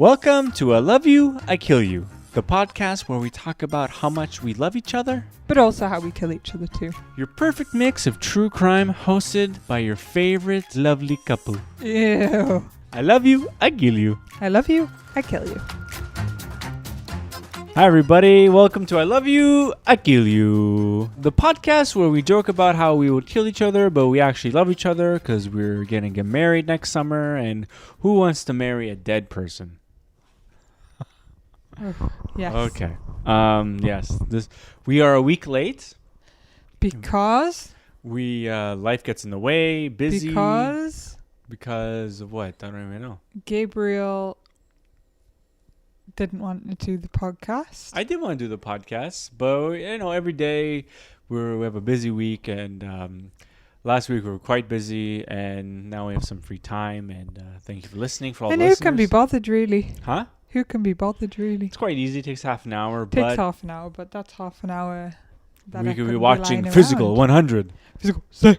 Welcome to I Love You, I Kill You, the podcast where we talk about how much we love each other, but also how we kill each other too. Your perfect mix of true crime hosted by your favorite lovely couple. Ew. I love you, I kill you. I love you, I kill you. Hi everybody, welcome to I Love You, I Kill You, the podcast where we joke about how we would kill each other, but we actually love each other because we're going to get married next summer, and who wants to marry a dead person? Yes. Okay. Yes. We are a week late. Because? Life gets in the way, busy. Because of what? I don't even know. Gabriel didn't want to do the podcast. I did want to do the podcast, but every day we have a busy week, and last week we were quite busy, and now we have some free time. And thank you for listening for all the listeners. And who can be bothered, really? Huh? Who can be bothered, really? It's quite easy. It takes half an hour. Takes half an hour, but that's half an hour. That we could be watching Physical 100. Physical. Say.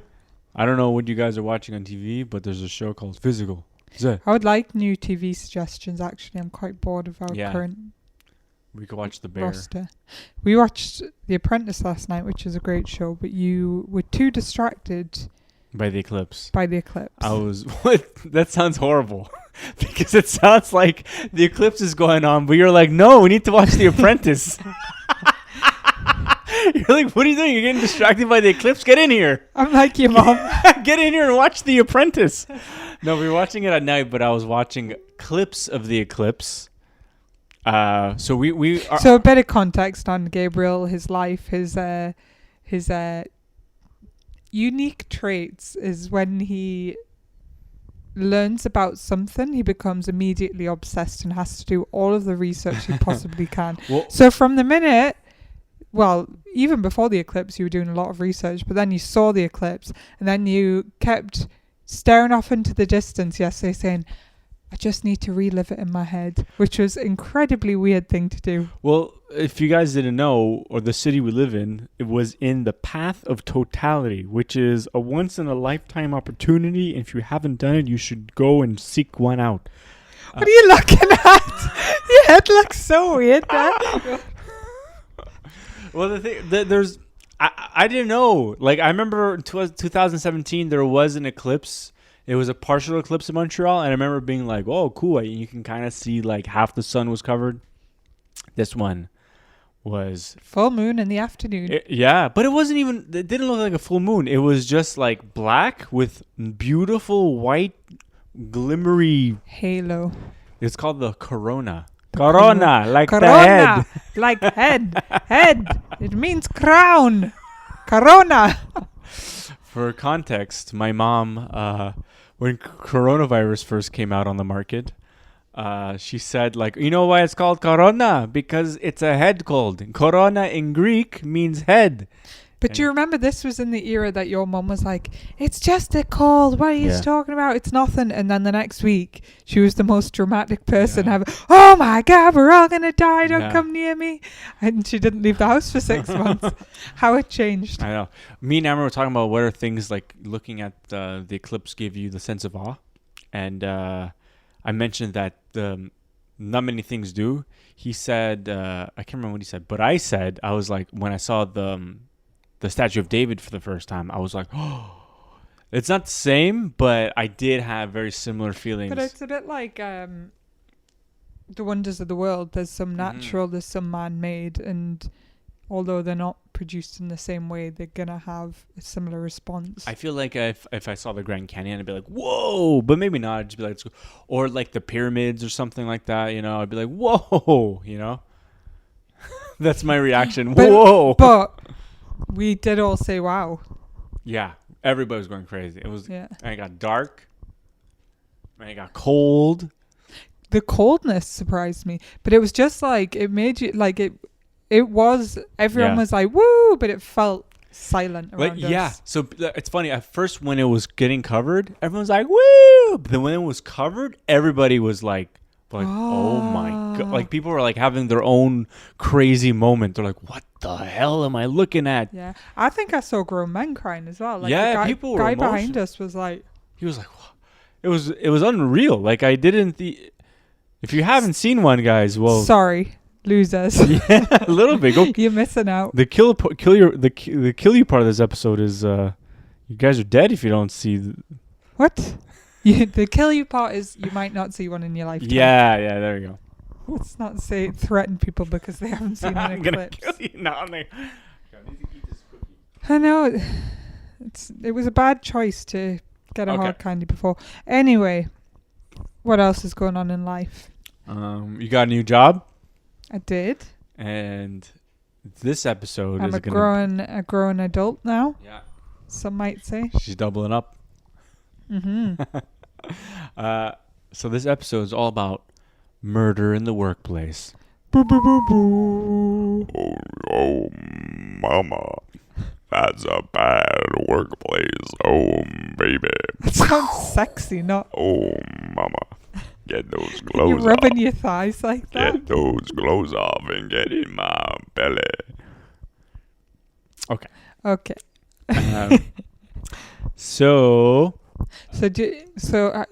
I don't know what you guys are watching on TV, but there's a show called Physical. Say. I would like new TV suggestions, actually. I'm quite bored of our current We could watch The Bear. roster. We watched The Apprentice last night, which is a great show, but you were too distracted by the eclipse. I was... What? That sounds horrible. Because it sounds like the eclipse is going on, but you're like, no, we need to watch The Apprentice. You're like, what are you doing? You're getting distracted by the eclipse? Get in here. I'm like your mom. Get in here and watch The Apprentice. No, we were watching it at night, but I was watching clips of the eclipse. So we are... So a bit of context on Gabriel, his life, his unique traits is when he learns about something, he becomes immediately obsessed and has to do all of the research he possibly can. Well, so from the minute, even before the eclipse, you were doing a lot of research, but then you saw the eclipse, and then you kept staring off into the distance yesterday saying, I just need to relive it in my head, which was an incredibly weird thing to do. Well, if you guys didn't know, or the city we live in, it was in the path of totality, which is a once-in-a-lifetime opportunity. And if you haven't done it, you should go and seek one out. What are you looking at? Your head looks so weird there. Well, the thing, there's... I didn't know. Like, I remember in 2017, there was an eclipse. It was a partial eclipse in Montreal, and I remember being like, oh, cool. And you can kind of see, like, half the sun was covered. This one was... full moon in the afternoon. Yeah, but it didn't look like a full moon. It was just, like, black with beautiful white, glimmery... halo. It's called the corona. Corona, like corona, the head. Like head. Head. It means crown. Corona. For context, my mom, when coronavirus first came out on the market, she said, like, you know why it's called corona? Because it's a head cold. Corona in Greek means head. But do you remember this was in the era that your mom was like, it's just a cold. What are you talking about? It's nothing. And then the next week, she was the most dramatic person ever. Oh my God, we're all going to die. Don't come near me. And she didn't leave the house for 6 months. How it changed. I know. Me and Amber were talking about what are things like looking at the eclipse give you the sense of awe. And I mentioned that not many things do. He said, I can't remember what he said, but I was like, when I saw the Statue of David for the first time, I was like, oh, it's not the same, but I did have very similar feelings. But it's a bit like the wonders of the world. There's some natural, there's some man-made, and although they're not produced in the same way, they're going to have a similar response. I feel like if I saw the Grand Canyon, I'd be like, whoa, but maybe not. I'd just be like, or like the pyramids or something like that, I'd be like, whoa, That's my reaction. Whoa. But we did all say, wow. Yeah. Everybody was going crazy. It was, and it got dark. And it got cold. The coldness surprised me. But it was just like, it made you, like, it was, everyone was like, woo, but it felt silent around us. Yeah. So it's funny. At first, when it was getting covered, everyone was like, woo. But then when it was covered, everybody was like, oh my God. Like, people were like having their own crazy moment. They're like, what the hell am I looking at? Yeah. I think I saw grown men crying as well. Like, yeah, people were guy emotional. Behind us was like, he was like, what? It was unreal. Like, I didn't If you haven't seen one, guys, well, sorry, losers. yeah, a little bit. Go. You're missing out. The kill you part of this episode is you guys are dead if you don't see. What? The kill you part is you might not see one in your lifetime. Yeah, there you go. Let's not say threaten people because they haven't seen an I'm gonna eclipse. kill you now. I need to eat this cookie. I know. It was a bad choice to get a hard candy before. Anyway, what else is going on in life? You got a new job? I did. And this episode I'm is a grown adult now. Yeah. Some might say. She's doubling up. Mm-hmm. So this episode is all about murder in the workplace. Boo, boo, boo, boo. Oh, mama. That's a bad workplace. Oh, baby. That sounds sexy, not... Oh, mama. Get those You're clothes off. rubbing your thighs like that. Get those clothes off and get in my belly. Okay. Okay. So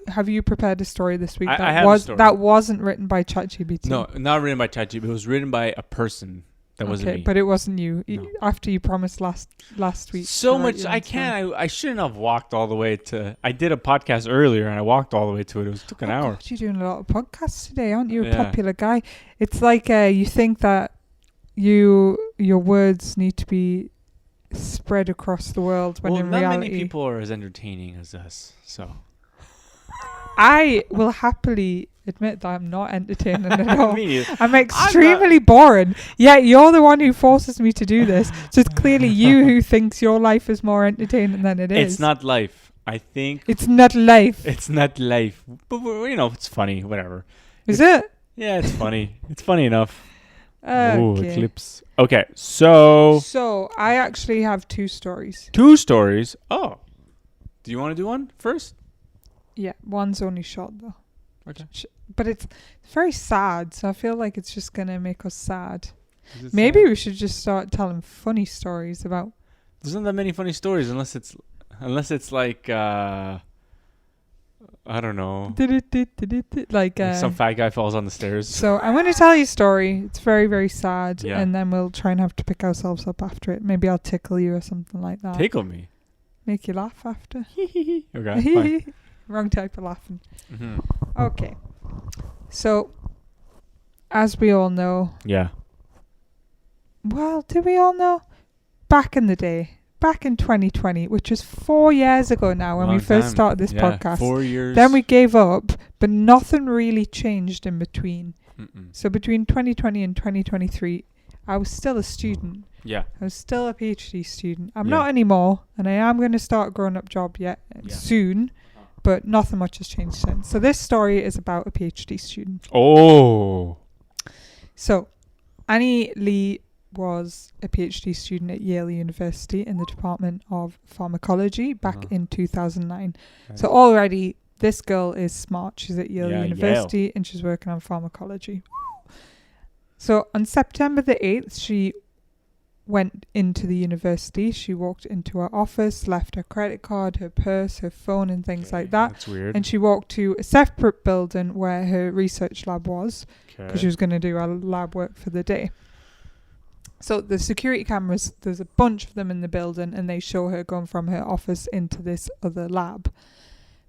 have you prepared a story this week? I have a story. That wasn't written by ChatGPT. No, not written by ChatGPT. It was written by a person. That wasn't me. But it wasn't you. No. After you promised last week. So much I can't. I shouldn't have walked all the way to. I did a podcast earlier and I walked all the way to it. It took an hour. God, you're doing a lot of podcasts today, aren't you? A Yeah. popular guy. It's like you think that your words need to be spread across the world when in not reality, many people are as entertaining as us. So I will happily admit that I'm not entertaining at all. Me neither. I'm extremely boring. Yet you're the one who forces me to do this. So it's clearly you who thinks your life is more entertaining than it is. It's not life. I think It's not life. it's not life. But it's funny. Whatever. Is it? Yeah, it's funny. It's funny enough. Okay. Ooh, eclipse. Okay, so So I actually have two stories. 2 stories. Oh, do you want to do one first? Yeah, one's only short though. Okay. But it's very sad, so I feel like it's just gonna make us sad. Is it Maybe sad? we should just start telling funny stories about. There's not that many funny stories unless it's like I don't know. Like Some fat guy falls on the stairs. So I'm going to tell you a story. It's very, very sad, Yeah. and then we'll try and have to pick ourselves up after it. Maybe I'll tickle you or something like that. Tickle me. Make you laugh after. Okay, fine. Wrong type of laughing. Mm-hmm. Okay. So, as we all know, Yeah. well, do we all know? Back in the day, back in 2020, which was 4 years ago now when we Long first time. started this Yeah, podcast. 4 years. Then we gave up, but nothing really changed in between. Mm-mm. So between 2020 and 2023, I was still a student. Yeah. I was still a PhD student. I'm Yeah. not anymore, and I am going to start a grown-up job soon, but nothing much has changed since. So this story is about a PhD student. Oh. So Annie Lee was a PhD student at Yale University in the Department of Pharmacology back in 2009. Okay. So already this girl is smart. She's at Yale Yeah, University and she's working on pharmacology. So on September the 8th, she went into the university. She walked into her office, left her credit card, her purse, her phone and things like that. That's weird. And she walked to a separate building where her research lab was, because she was going to do her lab work for the day. So the security cameras, there's a bunch of them in the building, and they show her going from her office into this other lab.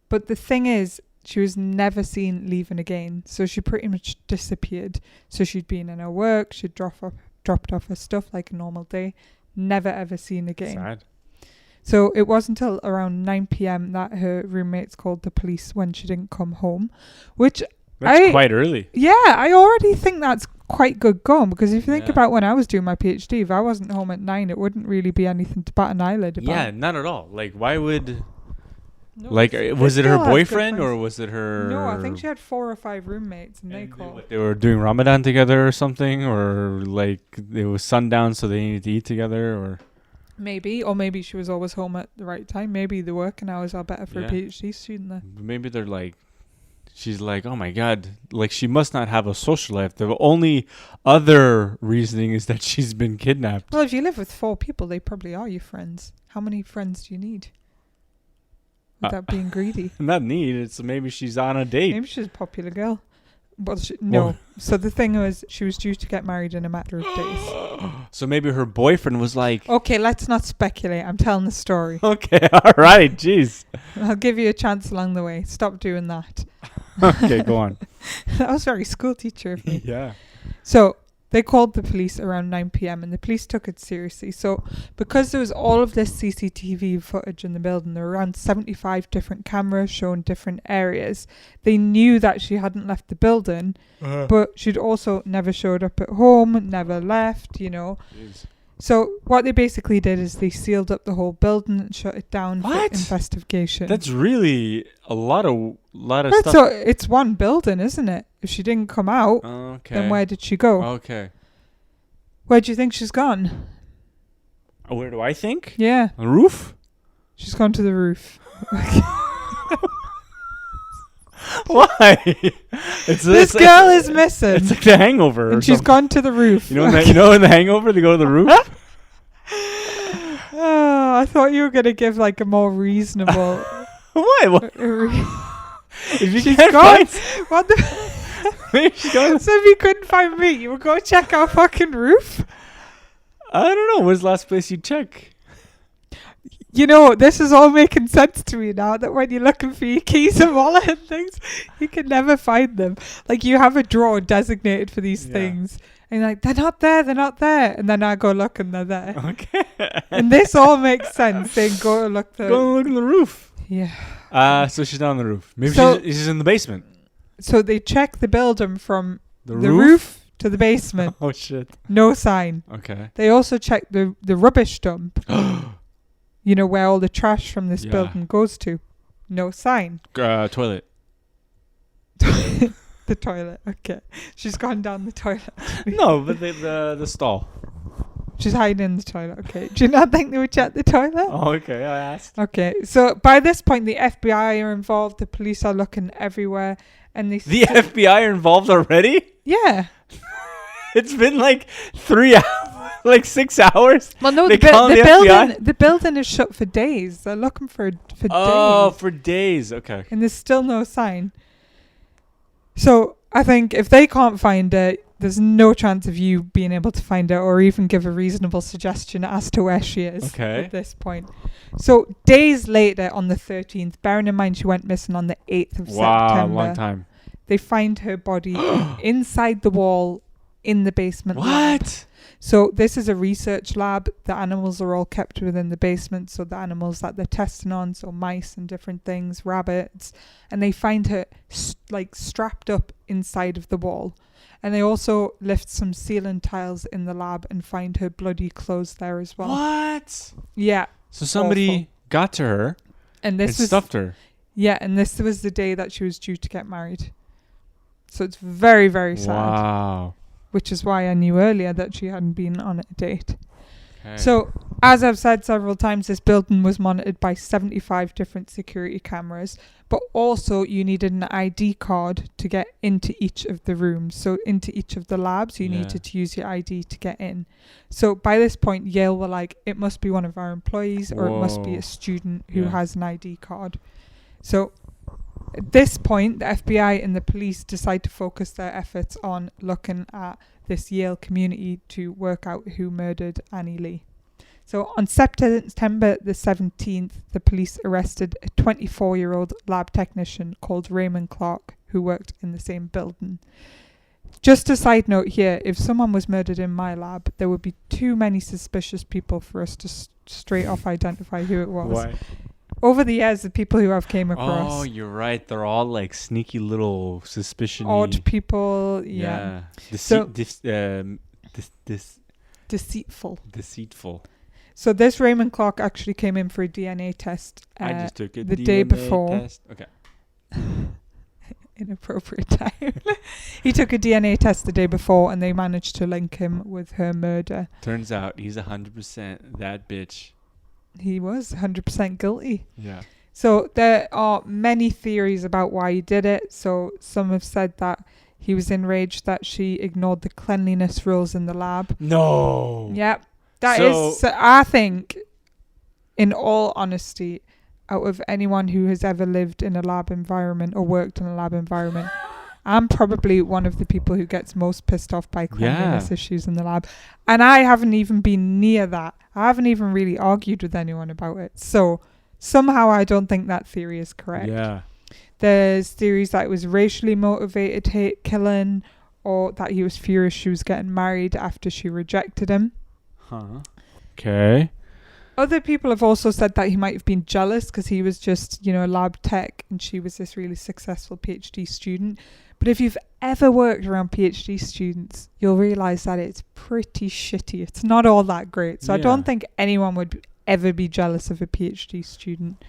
But the thing is, she was never seen leaving again. So she pretty much disappeared. So she'd been in her work, she'd dropped off her stuff like a normal day, never ever seen again. Sad. So it wasn't until around 9 p.m. that her roommates called the police when she didn't come home, which That's quite early. yeah, I already think that's quite good going, because if you think Yeah. about when I was doing my PhD, if I wasn't home at 9, it wouldn't really be anything to bat an eyelid about. Yeah, not at all. Like, why would... No, Like, this was it girl her has good boyfriend friends. or was it her... No, I think she had 4 or 5 roommates, and they And called. what, they were doing Ramadan together or something? Or, like, it was sundown, so they needed to eat together? Or Maybe, or maybe she was always home at the right time. Maybe the working hours are better for Yeah. a PhD student there. maybe they're like... She's like, oh my God, like she must not have a social life. The only other reasoning is that she's been kidnapped. Well, if you live with 4 people, they probably are your friends. How many friends do you need? Without being greedy. Not need. It's maybe she's on a date. Maybe she's a popular girl. Well, no. So the thing was, she was due to get married in a matter of days. So maybe her boyfriend was like, Okay, let's not speculate. I'm telling the story. okay, all right, jeez. I'll give you a chance along the way. Stop doing that. Okay, go on. That was very school teacher of me. Yeah. So they called the police around 9 p.m. and the police took it seriously. So because there was all of this CCTV footage in the building, there were around 75 different cameras showing different areas. They knew that she hadn't left the building, but she'd also never showed up at home, never left, you know. Jeez. So what they basically did is they sealed up the whole building and shut it down What? for investigation. That's really a lot of Right, stuff. so it's one building, isn't it? If she didn't come out, Okay. then where did she go? Okay. Where do you think she's gone? Where do I think? Yeah, On the roof? she's gone to the roof. Why? This girl is missing. It's like The Hangover. And she's gone to the roof. You know, in The Hangover, they go to the roof. Oh, I thought you were going to give like a more reasonable. Why? What? If you She's can't gone. find, What the? maybe she's gone. So if you couldn't find me, you would go check our fucking roof? I don't know. Where's the last place you check? You know, this is all making sense to me now, that when you're looking for your keys and wallet and things, you can never find them. Like, you have a drawer designated for these things. And you're like, they're not there. And then I go look and they're there. Okay. And this all makes sense. Then go look the... Go and look in the roof. Yeah. So she's not on the roof. Maybe So- she's in the basement. So they check the building from The the roof to the basement. Oh, shit. No sign. Okay. They also check the rubbish dump. You know, where all the trash from this Yeah. building goes to. No sign. Toilet. The toilet. Okay. She's gone down the toilet. No, but the stall. She's hiding in the toilet. Okay. Do you not think they would check the toilet? Oh, okay. I asked. Okay. So by this point, the FBI are involved. The police are looking everywhere. And they... The FBI are involved already? Yeah. It's been like 3 hours, like 6 hours. Well, no, They the call the FBI? the building is shut for days. They're looking for Oh, days. for days. Okay. And there's still no sign. So I think if they can't find it, there's no chance of you being able to find it or even give a reasonable suggestion as to where she is Okay. at this point. So days later, on the 13th, bearing in mind she went missing on the 8th of Wow, September, long time. they find her body inside the wall in the basement lab. What? So this is a research lab. The animals are all kept within the basement. So the animals that they're testing on, so mice and different things, rabbits, and they find her strapped up inside of the wall. And they also lift some ceiling tiles in the lab and find her bloody clothes there as well. What? Yeah. So somebody Awful. got to her And and this was stuffed her. Yeah, and this was the day that she was due to get married. So it's very, very sad. Wow. Which is why I knew earlier that she hadn't been on a date. Okay. So, as I've said several times, this building was monitored by 75 different security cameras, but also you needed an ID card to get into each of the rooms. So, into each of the labs, you needed to use your ID to get in. So, by this point, Yale were like, it must be one of our employees or it must be Whoa. a student who Yeah. has an ID card. So, at this point, the FBI and the police decide to focus their efforts on looking at this Yale community to work out who murdered Annie Lee. So on September the 17th, the police arrested a 24-year-old lab technician called Raymond Clark who worked in the same building. Just a side note here, if someone was murdered in my lab, there would be too many suspicious people for us to straight off identify who it was. Why? Over the years, the people who I've came across, Oh, you're right. They're all like sneaky little suspicion. odd people, yeah. So- Deceitful. Deceitful. So this Raymond Clark actually came in for a DNA test I just took a the DNA day before. test. Okay. Inappropriate time. He took a DNA test the day before and they managed to link him with her murder. Turns out he's 100% that bitch. He was 100% guilty. Yeah. So there are many theories about why he did it. So some have said that he was enraged that she ignored the cleanliness rules in the lab. No. Yep. That So- is, I think, in all honesty, out of anyone who has ever lived in a lab environment or worked in a lab environment, I'm probably one of the people who gets most pissed off by cleanliness Yeah. issues in the lab. And I haven't even been near that. I haven't even really argued with anyone about it. So somehow I don't think that theory is correct. Yeah. There's theories that it was racially motivated hate killing, or that he was furious she was getting married after she rejected him. Huh. Okay. Other people have also said that he might have been jealous because he was just, a lab tech and she was this really successful PhD student. But if you've ever worked around PhD students, you'll realise that it's pretty shitty. It's not all that great. So I don't Yeah. think anyone would ever be jealous of a PhD student.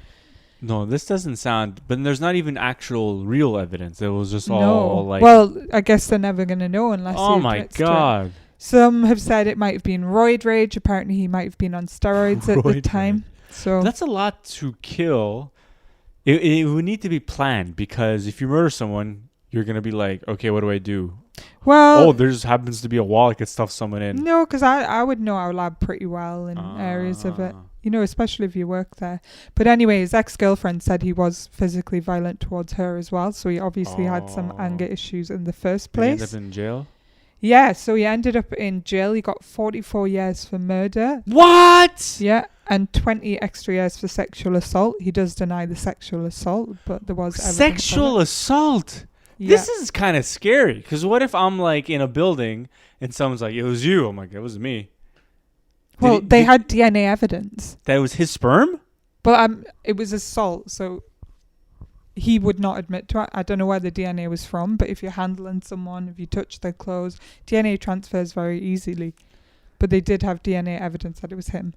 No, this doesn't sound. But there's not even actual real evidence. It was just No. all like. Well, I guess they're never going to know unless oh he my admits to it. god. Some have said it might have been roid rage. Apparently, he might have been on steroids at the Roid time. So That's a lot to kill. It would need to be planned, because if you murder someone, you're gonna be like, okay, what do I do? well, Oh, there just happens to be a wall I could stuff someone in. no, because I would know our lab pretty well in areas of it. Ah. Especially if you work there. But anyway, his ex-girlfriend said he was physically violent towards her as well. So he obviously had some Oh. anger issues in the first Did he end place. up in jail? Yeah, so he ended up in jail. He got 44 years for murder. What? Yeah, and 20 extra years for sexual assault. He does deny the sexual assault, but there was evidence Sexual of assault. it. Yeah. This is kind of scary, because what if I'm like in a building and someone's like, it was you? I'm like, it was me. Well, Did they had DNA evidence, that was his sperm? but it was assault, so he would not admit to it. I don't know where the DNA was from, but if you're handling someone, if you touch their clothes, DNA transfers very easily. But they did have DNA evidence that it was him.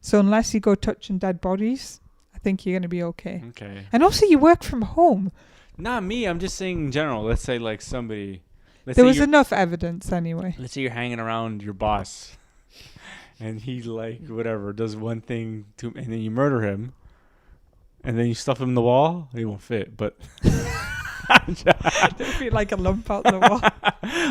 So unless you go touching dead bodies, I think you're going to be okay. Okay. And also, you work from home. Not me. I'm just saying in general. Let's say like somebody. Let's There say was you're- enough evidence anyway. Let's say you're hanging around your boss, and he like whatever does one thing to, and then you murder him, and then you stuff him in the wall. He won't fit, but. It'd be like a lump out the wall.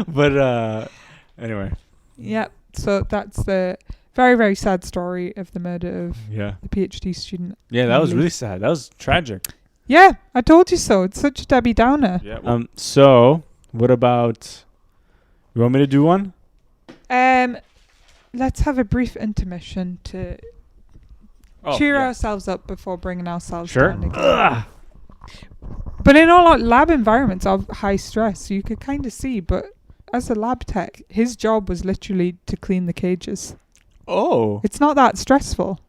But anyway, Yep. So that's the very, very sad story of the murder of yeah, the PhD student. yeah, that was Emily. really sad. That was tragic. Yeah, I told you so. It's such a Debbie Downer. Yeah. So what about? You want me to do one? Let's have a brief intermission to cheer ourselves up before bringing ourselves Sure. down again. But in all lab environments of high stress, you could kind of see. But as a lab tech, his job was literally to clean the cages. Oh. It's not that stressful.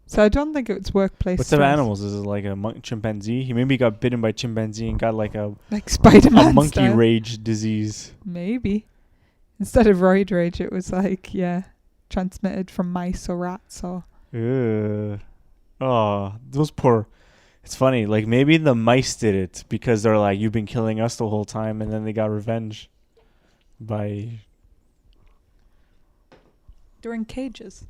So I don't think it's workplace What type of stress. animals is it? Like a chimpanzee? He maybe got bitten by chimpanzee and got like a Like Spider-Man monkey style. rage disease. Maybe. Instead of roid rage, it was like, transmitted from mice or rats or... Ugh. Oh, those poor. It's funny. Like maybe the mice did it because they're like, you've been killing us the whole time, and then they got revenge by. They're in cages.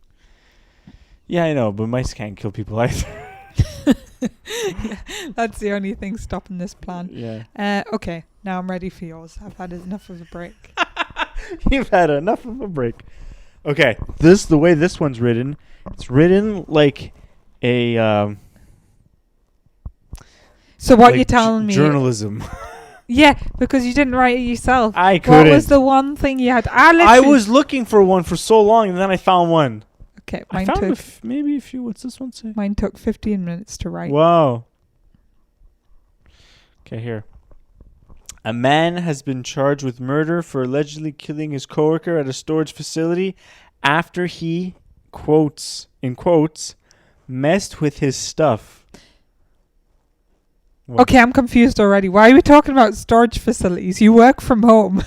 Yeah, I know, but mice can't kill people either. That's the only thing stopping this plan. Yeah. Okay, now I'm ready for yours. I've had enough of a break. You've had enough of a break. Okay, the way this one's written, it's written like a So what like you're telling me... journalism. Yeah, because you didn't write it yourself. I couldn't. What was the one thing you had? I was looking for one for so long, and then I found one. Okay, I found maybe a few. What's this one say? mine took 15 minutes to write. Wow. Okay, here. A man has been charged with murder for allegedly killing his coworker at a storage facility after he, in quotes, messed with his stuff. What? Okay, I'm confused already. Why are we talking about storage facilities? You work from home.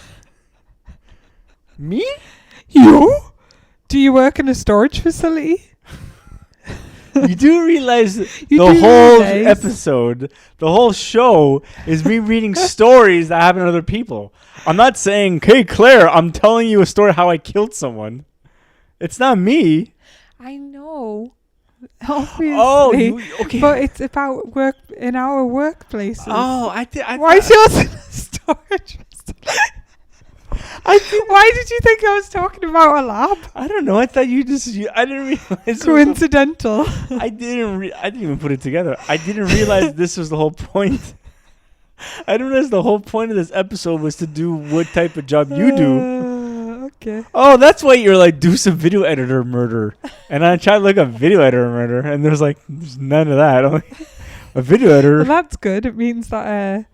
Me? You? Do you work in a storage facility? You do realize You the do whole realize- episode, the whole show is me reading stories that happen to other people. I'm not saying, hey, Claire, I'm telling you a story how I killed someone. It's not me. I know. Obviously. Oh, okay. But it's about work in our workplaces. Oh, I Why is yours in a storage facility? Why did you think I was talking about a lab? I don't know. I thought I didn't realize. Coincidental. I didn't even put it together. I didn't realize this was the whole point. I didn't realize the whole point of this episode was to do what type of job you do. Okay. Oh, that's why you're like, do some video editor murder. And I tried to look up video editor murder, and there's none of that. I'm like, a video editor. Well, that's good. It means that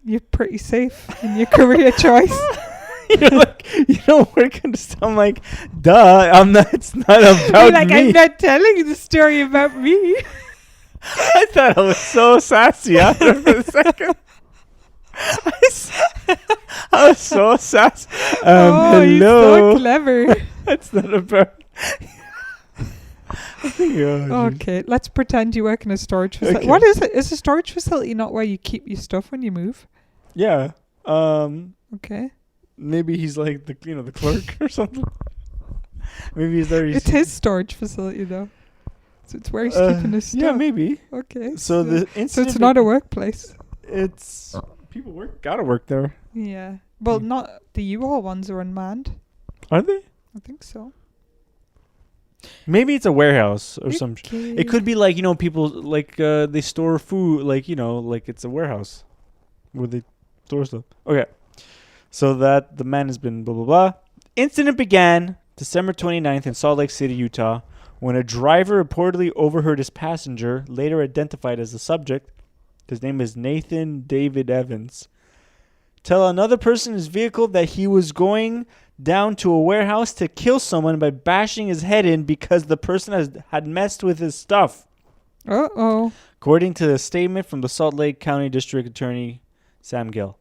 you're pretty safe in your career choice. You're like, you don't work in this. I'm like, duh. I'm not. It's not about You're like, me. I'm not telling you the story about me. I thought I was so sassy after for a second. I was so sassy. Oh, you're hello. so clever. That's not about. Oh, Okay, let's pretend you work in a storage facility. Okay. What is it? Is a storage facility not where you keep your stuff when you move? yeah. Okay. Maybe he's like the the clerk or something. Maybe he's there. It's his storage facility though. So it's where he's keeping his stuff. Yeah, maybe. Okay. So the incident. So it's not a workplace. It's people gotta work there. Yeah. Well, Hmm. not the U-Haul ones are unmanned. Are they? I think so. Maybe it's a warehouse or some. Okay. It could be like people like they store food like like it's a warehouse where they store stuff. Okay, so that the man has been blah blah blah. Incident began December 29th in Salt Lake City, Utah, when a driver reportedly overheard his passenger, later identified as the subject, his name is Nathan David Evans, tell another person in his vehicle that he was going down to a warehouse to kill someone by bashing his head in because the person had messed with his stuff. Uh-oh. According to the statement from the Salt Lake County District Attorney Sam Gill.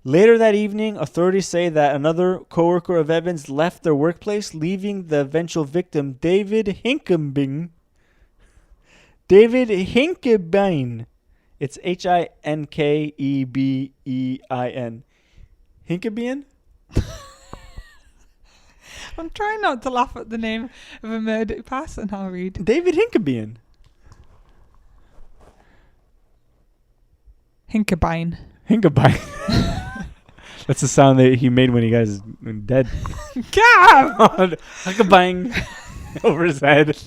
Later that evening, authorities say that another coworker of Evans left their workplace, leaving the eventual victim, David Hinkebine. It's Hinkebein. Hinkebine? I'm trying not to laugh at the name of a murdered person I'll read. David Hinkebine. Hinkebine. Hinkebine. That's the sound that he made when he got dead. Gav! Hinkebine over his head.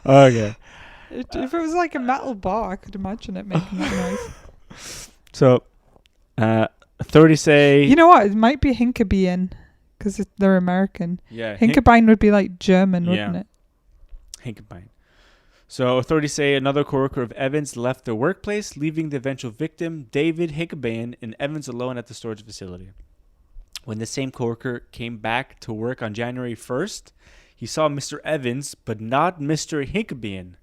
Okay. If it was like a metal bar, I could imagine it making that noise. So, authorities say... You know what? It might be Hinkebine because they're American. Yeah. Hinkebine would be like German, wouldn't Yeah. it? Hinkebine. So authorities say another coworker of Evans left their workplace, leaving the eventual victim, David Hinkebine, and Evans alone at the storage facility. When the same coworker came back to work on January 1st, he saw Mr. Evans, but not Mr. Hinkebine.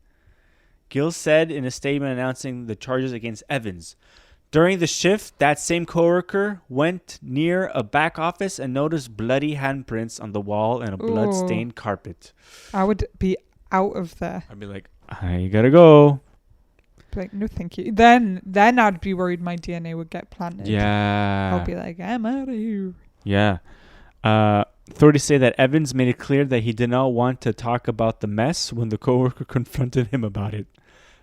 Gill said in a statement announcing the charges against Evans. During the shift, that same coworker went near a back office and noticed bloody handprints on the wall and a blood-stained carpet. I would be out of there. I'd be like, I gotta go. Be like, no, thank you. Then I'd be worried my DNA would get planted. Yeah. I'll be like, I'm out of here. Yeah. Authorities say that Evans made it clear that he did not want to talk about the mess when the coworker confronted him about it.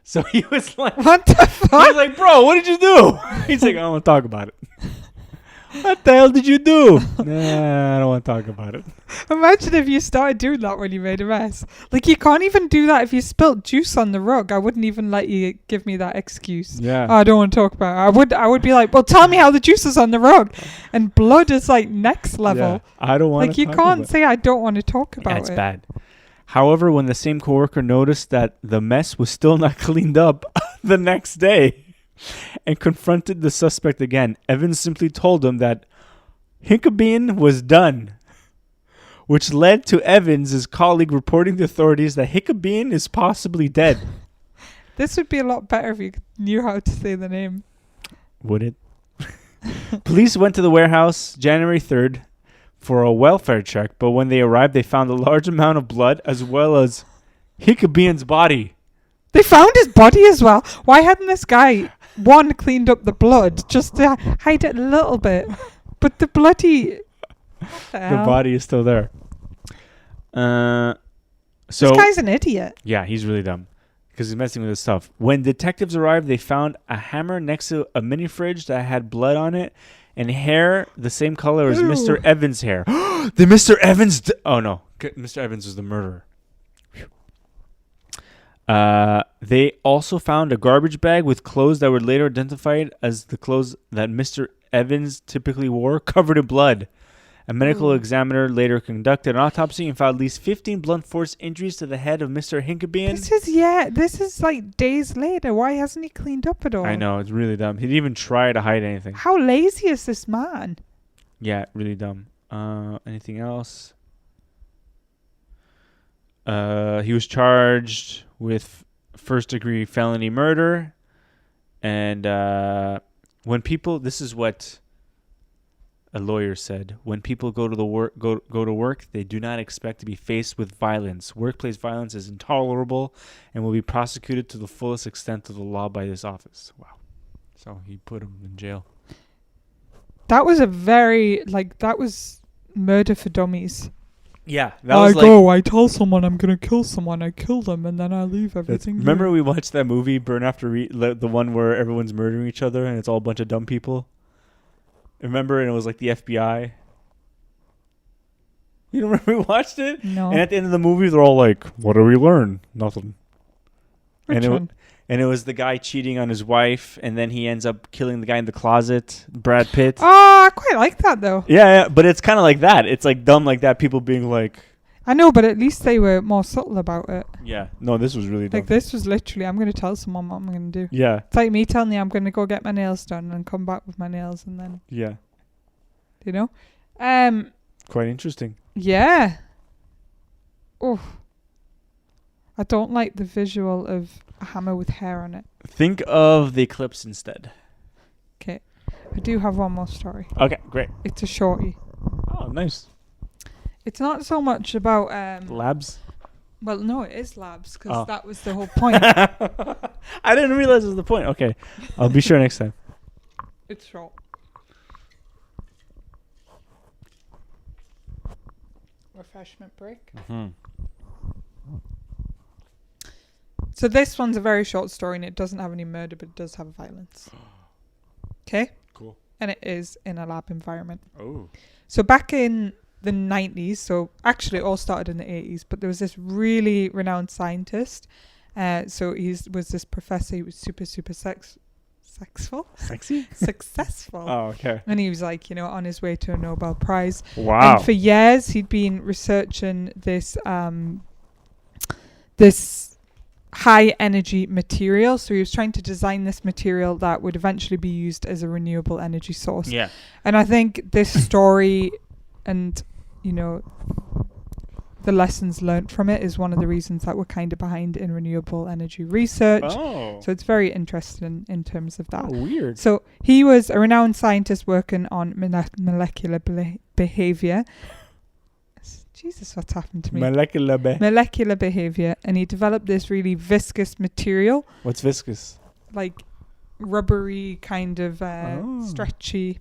So he was like, What the he fuck? was like, bro, what did you do? He's like, I don't want to talk about it. What the hell did you do? Nah, I don't want to talk about it. Imagine if you started doing that when you made a mess. Like, you can't even do that if you spilt juice on the rug. I wouldn't even let you give me that excuse. Yeah. Oh, I don't want to talk about it. I would be like, well, tell me how the juice is on the rug. And blood is like next level. Yeah. I don't want to Like, you talk can't about say I don't want to talk about That's it. bad. However, when the same coworker noticed that the mess was still not cleaned up the next day and confronted the suspect again, Evans simply told him that Hinkebine was done, which led to Evans, his colleague, reporting to authorities that Hinkebine is possibly dead. This would be a lot better if you knew how to say the name. Would it? Police went to the warehouse January 3rd for a welfare check, but when they arrived, they found a large amount of blood as well as Hinkebine's body. They found his body as well. Why hadn't this guy, one, cleaned up the blood just to hide it a little bit? But the bloody... What the hell? The body is still there. So this guy's an idiot. yeah, he's really dumb because he's messing with his stuff. When detectives arrived, they found a hammer next to a mini fridge that had blood on it and hair the same color as Ew. Mr. Evans' hair. The Mr. Evans... oh, no. Mr. Evans was the murderer. They also found a garbage bag with clothes that were later identified as the clothes that Mr. Evans typically wore, covered in blood. A medical examiner later conducted an autopsy and found at least 15 blunt force injuries to the head of Mr. Hinkabian. This is like days later. Why hasn't he cleaned up at all? I know, it's really dumb. He didn't even try to hide anything. How lazy is this man? Yeah, really dumb. Anything else? He was charged with first-degree felony murder, and when people, this is what a lawyer said: when people go to work, they do not expect to be faced with violence. Workplace violence is intolerable and will be prosecuted to the fullest extent of the law by this office. Wow! So he put him in jail. That was that was murder for dummies. Yeah, I tell someone I'm gonna kill someone, I kill them, and then I leave everything. Remember we watched that movie Burn After the one where everyone's murdering each other and it's all a bunch of dumb people. Remember, and it was like the FBI. You don't remember we watched it? No. And at the end of the movie, they're all like, "What do we learn? Nothing." Which one? And it was the guy cheating on his wife, and then he ends up killing the guy in the closet, Brad Pitt. Oh, I quite like that though. Yeah, but it's kind of like that. It's like dumb like that. People being like, I know, but at least they were more subtle about it. yeah, no, this was really dumb. Like this was literally, I'm going to tell someone what I'm going to do. Yeah, It's like me telling you I'm going to go get my nails done and come back with my nails and then, yeah, you know. quite interesting. Yeah. Oh. I don't like the visual of a hammer with hair on it. Think of the eclipse instead. Okay. I do have one more story. Okay, great. It's a shorty. Oh, nice. It's not so much about Labs? well, no, it is labs because Oh. that was the whole point. I didn't realize it was the point. Okay, I'll be sure next time. It's short. Refreshment break. Mm-hmm. So this one's a very short story and it doesn't have any murder, but it does have violence. Okay? Cool. And it is in a lab environment. Oh. So back in the 90s, so actually it all started in the 80s, but there was this really renowned scientist. So he was this professor. He was super successful. Oh, okay. And he was like, on his way to a Nobel Prize. Wow. And for years he'd been researching this this high energy material. So he was trying to design this material that would eventually be used as a renewable energy source. Yeah. And I think this story and, the lessons learnt from it is one of the reasons that we're kind of behind in renewable energy research. Oh. So it's very interesting in terms of that. Oh, weird. So he was a renowned scientist working on molecular behavior. Jesus, what's happened to me? Molecular behavior. And he developed this really viscous material. What's viscous? Like rubbery, kind of stretchy.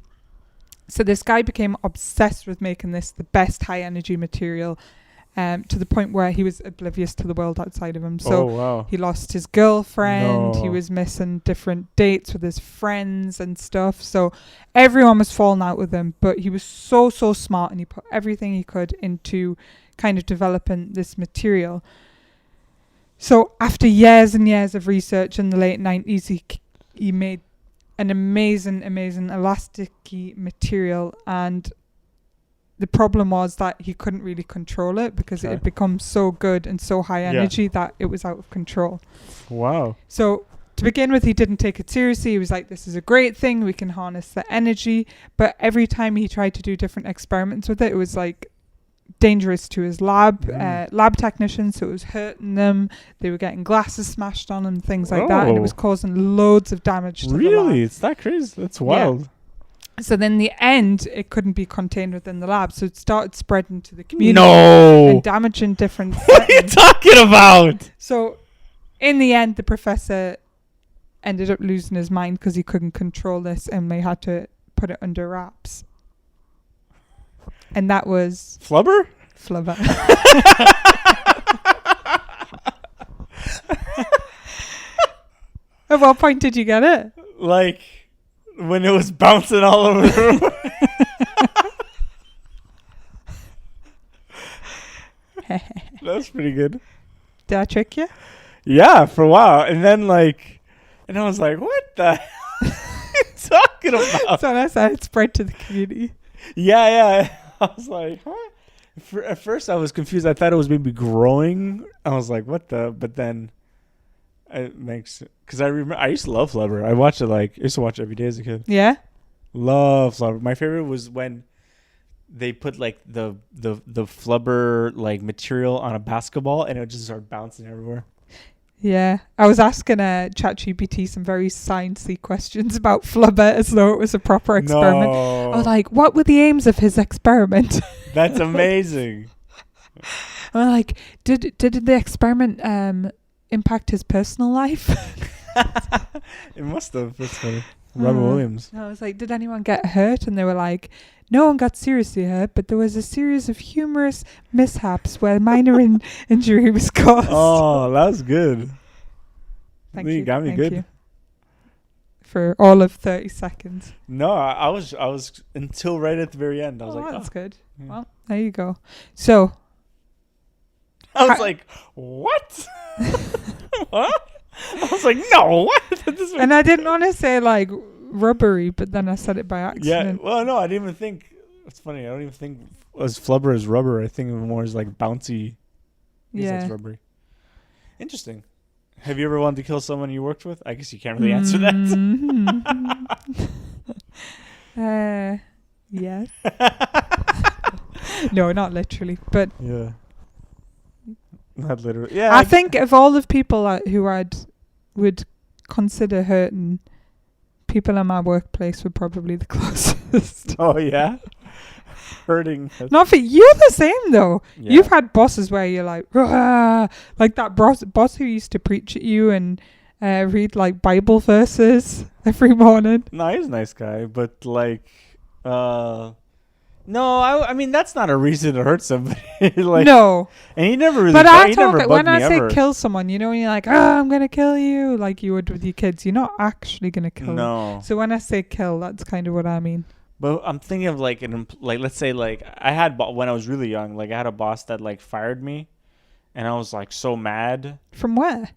So this guy became obsessed with making this the best high energy material, to the point where he was oblivious to the world outside of him. So wow. he lost his girlfriend. No. He was missing different dates with his friends and stuff. So everyone was falling out with him. But he was so smart, and he put everything he could into kind of developing this material. So after years and years of research in the late 90s, he made an amazing elasticy material, and the problem was that he couldn't really control it because it had become so good and so high energy that it was out of control. Wow. So to begin with, he didn't take it seriously. He was like, this is a great thing, we can harness the energy. But every time he tried to do different experiments with it, it was like dangerous to his lab technicians, so it was hurting them. They were getting glasses smashed on them, things like that, and it was causing loads of damage to the lab. Really? It's that crazy? That's wild. Yeah. So then in the end, it couldn't be contained within the lab, so it started spreading to the community No! and damaging different What are you talking about? So in the end, the professor ended up losing his mind because he couldn't control this, and they had to put it under wraps. And that was Flubber? Flubber. At what point did you get it? Like when it was bouncing all over the room. That's pretty good. Did I trick you? Yeah, for a while, and then and I was like, "What the hell are you talking about?" So that's how it spread to the community. Yeah. I was like, "Huh?" At first, I was confused. I thought it was maybe growing. I was like, "What the?" But then it makes because I remember I used to love Flubber. I watched it I used to watch it every day as a kid. Yeah. Love Flubber. My favorite was when they put the Flubber material on a basketball and it would just start bouncing everywhere. Yeah, I was asking ChatGPT some very sciencey questions about Flubber as though it was a proper experiment. No. I was like, what were the aims of his experiment? That's amazing. I'm like, did the experiment impact his personal life? It must have. That's funny. Robert Williams. I was like, did anyone get hurt? And they were like, no one got seriously hurt, but there was a series of humorous mishaps where minor injury was caused. Oh, that was good. Thank You you. got me Thank good. you. For all of 30 seconds. No, I was until right at the very end. I was like, that's good. Yeah. Well, there you go. So, I was like, what? What? I was like, no, what? and I didn't want to say rubbery, but then I said it by Yeah, accident. well, no, I didn't even think. It's funny. I don't even think as Flubber as rubber. I think of it more as bouncy. I guess that's rubbery. Interesting. Have you ever wanted to kill someone you worked with? I guess you can't really answer that. Yes. No, not literally, but Yeah. Not literally. Yeah. I think of all the people who would consider hurting, people in my workplace were probably the closest. Oh yeah. Hurting. Not for you're the same though. Yeah. You've had bosses where you're like that boss who used to preach at you and read Bible verses every morning. No, he's a nice guy, but no, I mean that's not a reason to hurt somebody. No, and he never really. but he I talk never when bugged I me say ever. kill someone, when you're like, I'm gonna kill you, like you would with your kids. You're not actually gonna kill them. No. So when I say kill, that's kind of what I mean. But I'm thinking of let's say I had when I was really young, I had a boss that fired me, and I was so mad. From where?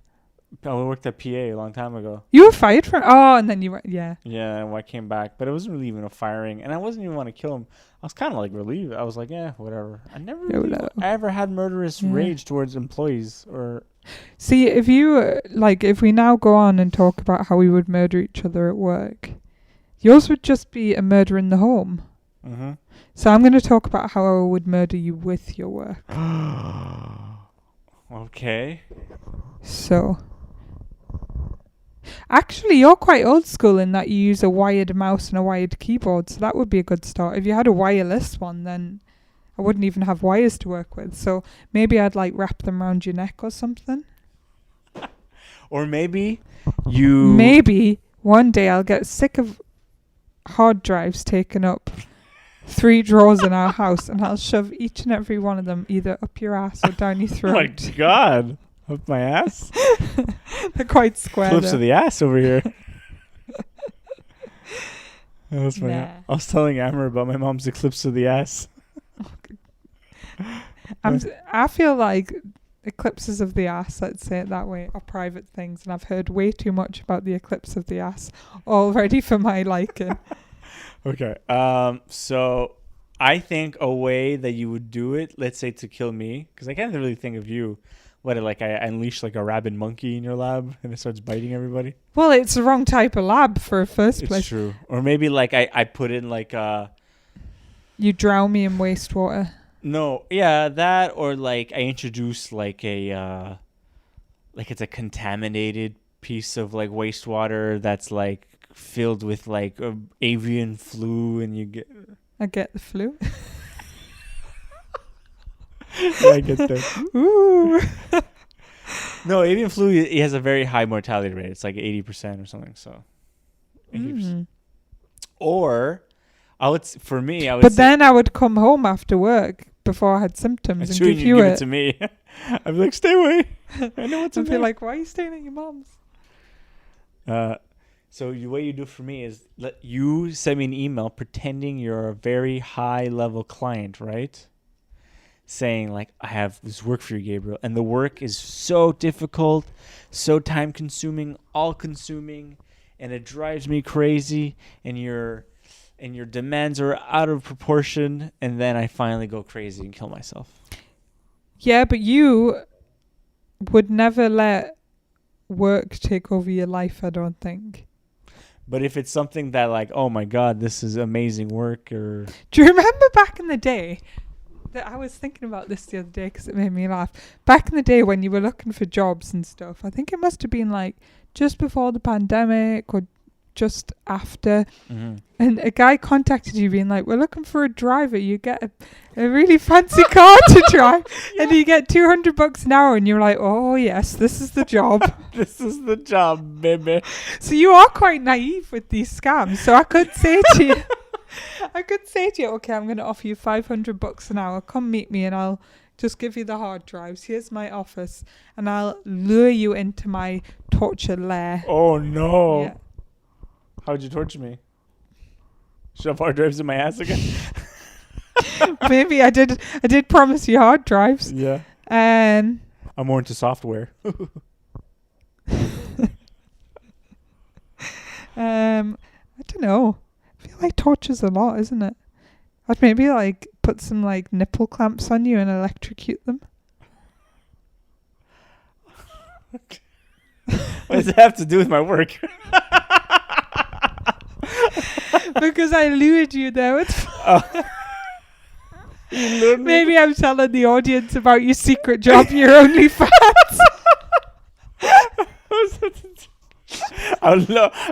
I worked at PA a long time ago. You were fired from? Oh, and then you went, yeah. Yeah, and I came back, but it wasn't really even a firing, and I wasn't even want to kill him. I was kind of relieved. I was like, yeah, whatever. I never really ever had murderous rage towards employees or. See, if you if we now go on and talk about how we would murder each other at work, yours would just be a murder in the home. Mm-hmm. So I'm going to talk about how I would murder you with your work. Okay. So. Actually, you're quite old school in that you use a wired mouse and a wired keyboard, so that would be a good start. If you had a wireless one, then I wouldn't even have wires to work with. So maybe I'd wrap them around your neck or something. Or maybe you. Maybe one day I'll get sick of hard drives taking up 3 drawers in our house, and I'll shove each and every one of them either up your ass or down your throat. Oh my God. Up my ass? They're quite square. Clips of the ass over here. That was funny. Nah. I was telling Amber about my mom's eclipse of the ass. I feel like eclipses of the ass, let's say it that way, are private things, and I've heard way too much about the eclipse of the ass already for my liking. Okay. So I think a way that you would do it, let's say to kill me, because I can't really think of you. What, I unleash a rabid monkey in your lab and it starts biting everybody? Well, it's the wrong type of lab for a first place. It's true. Or maybe I put in You drown me in wastewater. No, yeah, that or I introduce a it's a contaminated piece of wastewater that's filled with avian flu and you get. I get the flu. I get that. Ooh. No, avian flu, it has a very high mortality rate. It's 80% or something. So, 80%. Or, but then I would come home after work before I had symptoms and give you it to me. I'd be like, stay away. I know what's in there. I'd be like, why are you staying at your mom's? So what you do for me is you send me an email pretending you're a very high level client, right? saying like, I have this work for you, Gabriel, and the work is so difficult, so time consuming, all consuming, and it drives me crazy, and your demands are out of proportion, and then I finally go crazy and kill myself. Yeah, but you would never let work take over your life, I don't think. But if it's something that like, oh my God, this is amazing work, or... Do you remember back in the day, that I was thinking about this the other day because it made me laugh. Back in the day when you were looking for jobs and stuff, I think it must have been like just before the pandemic or just after. Mm-hmm. And a guy contacted you being like, we're looking for a driver. You get a really fancy car to drive and you get $200 an hour. And you're like, oh, yes, this is the job. This is the job, baby. So you are quite naive with these scams. So I could say to you, okay, I'm going to offer you $500 an hour. Come meet me and I'll just give you the hard drives. Here's my office. And I'll lure you into my torture lair. Oh, no. Yeah. How'd you torture me? Shove hard drives in my ass again? Maybe I did promise you hard drives. Yeah. I'm more into software. I don't know. I feel like torture's a lot, isn't it? I'd maybe like put some like nipple clamps on you and electrocute them. What does it have to do with my work? Because I lured you there. With You lured me? maybe I'm telling the audience about your secret job, your OnlyFans.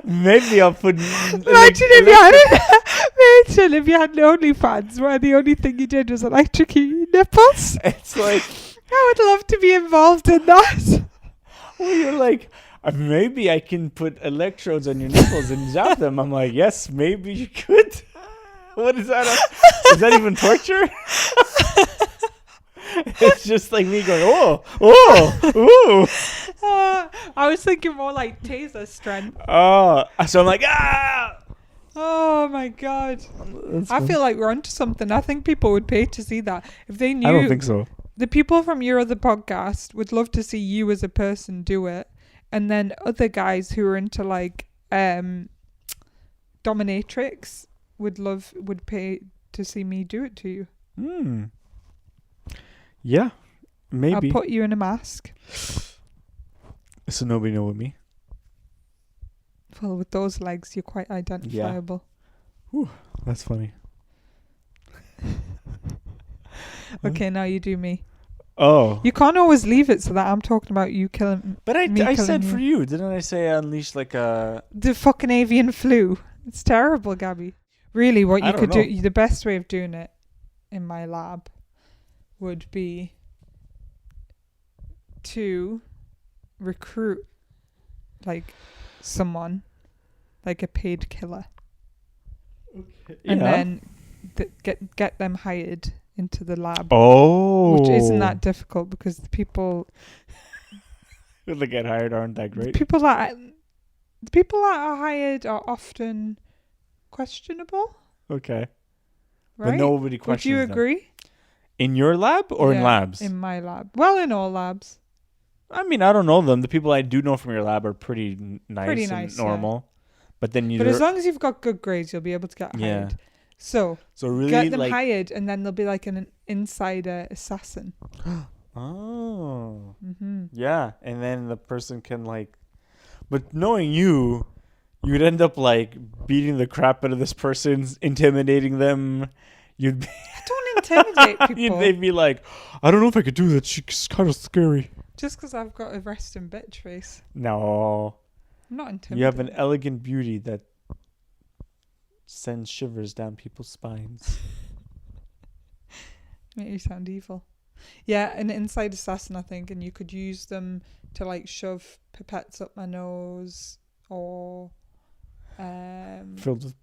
Maybe I'll put... Imagine if you had OnlyFans where the only thing you did was electrocute your nipples. It's like... I would love to be involved in that. Well, you're like, maybe I can put electrodes on your nipples and zap them. I'm like, yes, maybe you could. What is that? Is that even torture? It's just like me going, ooh. I was thinking more like taser strength. Oh, so I'm like, ah! Oh my God. That's I fun. feel like we're onto something. I think people would pay to see that. If they knew. I don't think so. The people from your other podcast would love to see you as a person do it. And then other guys who are into like dominatrix would pay to see me do it to you. Yeah, maybe. I'll put you in a mask. So nobody know with me. Well, with those legs, you're quite identifiable. Whew, that's funny. Okay, now you do me. Oh. You can't always leave it so that I'm talking about you killing. But I killing said you. for you. Didn't I say unleash like a... The fucking avian flu. It's terrible, Gabby. Really, what I you don't could know. do, the best way of doing it in my lab would be to recruit like someone, like a paid killer, and then get them hired into the lab. Oh. Which isn't that difficult because the people that get hired aren't that great. the people that are hired are often questionable. Okay. Right? But nobody questions Would you them. agree? In your lab or in Yeah, labs? In my lab. Well, in all labs. I mean, I don't know them. The people I do know from your lab are pretty nice and yeah. normal. But then But as long as you've got good grades, you'll be able to get hired. So really get them like... hired, and then they'll be like an insider assassin. Oh. Mm-hmm. Yeah, and then the person can like... But knowing you, you'd end up like beating the crap out of this person, intimidating them. You'd be... I don't intimidate people. They'd be like, I don't know if I could do that. She's kind of scary. Just because I've got a resting bitch face. No. I'm not intimidated. You have an elegant beauty that sends shivers down people's spines. Make you sound evil. Yeah, an inside assassin, I think, and you could use them to like shove pipettes up my nose or Filled with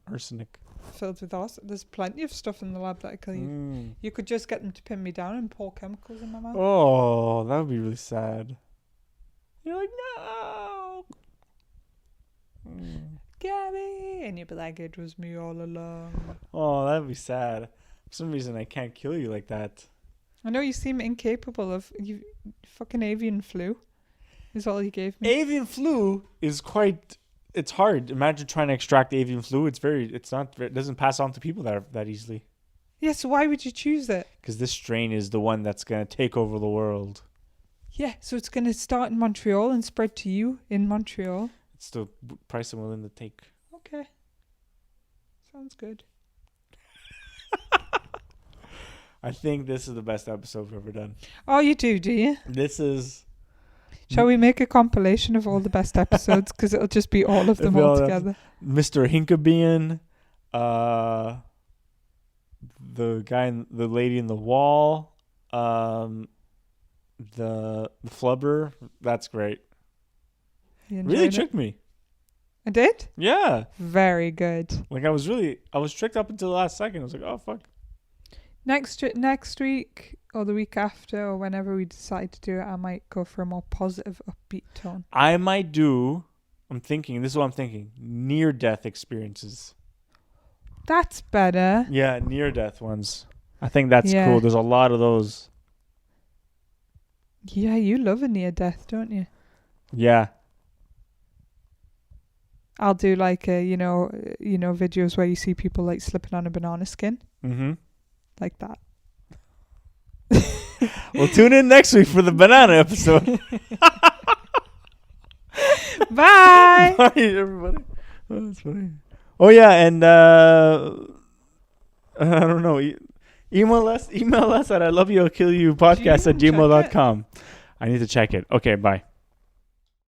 arsenic. filled with arsenic. There's plenty of stuff in the lab that I could use. You could just get them to pin me down and pour chemicals in my mouth. Oh, that would be really sad. You're like, no. Gabby! And you'd be like, it was me all along. Oh, that'd be sad. For some reason, I can't kill you like that. I know you seem incapable of you. Fucking avian flu is all you gave me. Avian flu is quite. It's hard. Imagine trying to extract avian flu. It doesn't pass on to people that easily. Yeah, so why would you choose it? Because this strain is the one that's going to take over the world. Yeah, so it's going to start in Montreal and spread to you in Montreal. It's the price I'm willing to take. Okay. Sounds good. I think this is the best episode we've ever done. Oh, you do you? This is... Shall we make a compilation of all the best episodes? Because it'll just be all of them all together. Mr. Hinkabean, the lady in the wall, the flubber. That's great. Really tricked me. I did? Yeah. Very good. Like I was tricked up until the last second. I was like, oh fuck. Next week or the week after or whenever we decide to do it, I might go for a more positive, upbeat tone. I might do. This is what I'm thinking. Near-death experiences. That's better. Yeah, near-death ones. I think that's cool. There's a lot of those. Yeah, you love a near-death, don't you? Yeah. I'll do like videos where you see people like slipping on a banana skin. Mm-hmm. Like that. Well, tune in next week for the banana episode. Bye. Bye, everybody. Oh, that's funny. Oh yeah, and I don't know. Email us at I love you, I'll kill you podcast at gmail.com. I need to check it. Okay, bye.